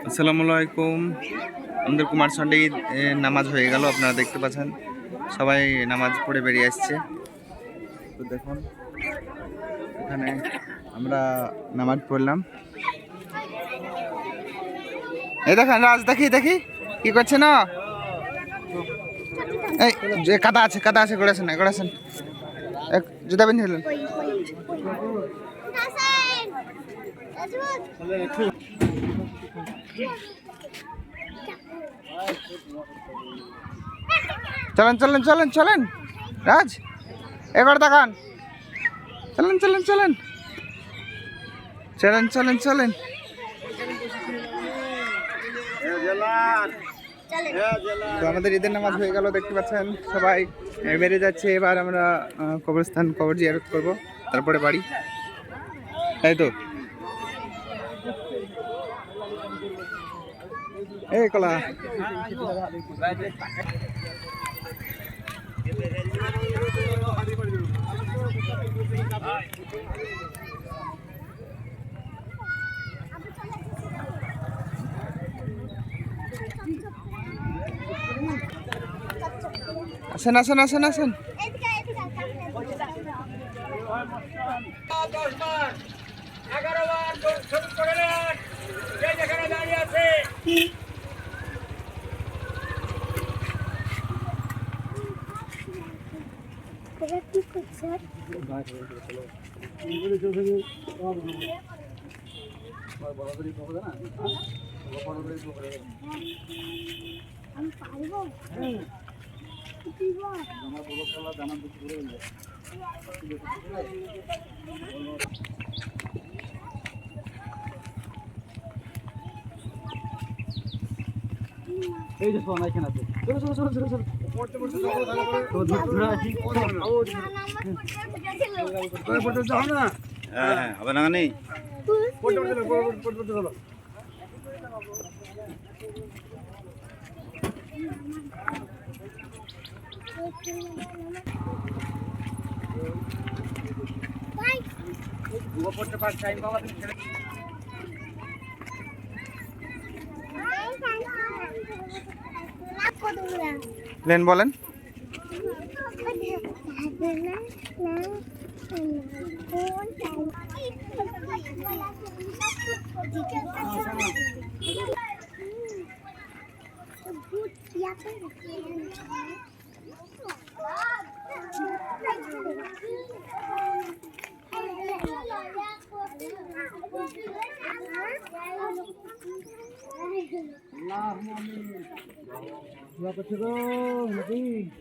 আসসালামু আলাইকুম। আমাদের কুমার সান্ডে নামাজ হয়ে গেল, আপনারা দেখতে পাচ্ছেন সবাই নামাজ পড়ে বেরিয়ে আসছে। তো দেখুন এখানে আমরা নামাজ পড়লাম। এই দেখেন রাজ, দেখি দেখি কি করছে না। এই যে কাদা আছে গড়েছেন এক জুতা বেঁধে নিলেন। চলেন রাজ, এবার দেখান। চলেন। তো আমাদের ঈদের নামাজ হয়ে গেল, দেখতে পাচ্ছেন সবাই বেরিয়ে যাচ্ছে। এবার আমরা কবর জিয়ারত করবো, তারপরে বাড়ি, তাই তো। এই কলা আসেন। আমি পারবো। এই যে ফোন এখানে আছে। চলো পড়তে যাও না। হ্যাঁ হবে না নেই। পড়তে চলো। লেন বলেন।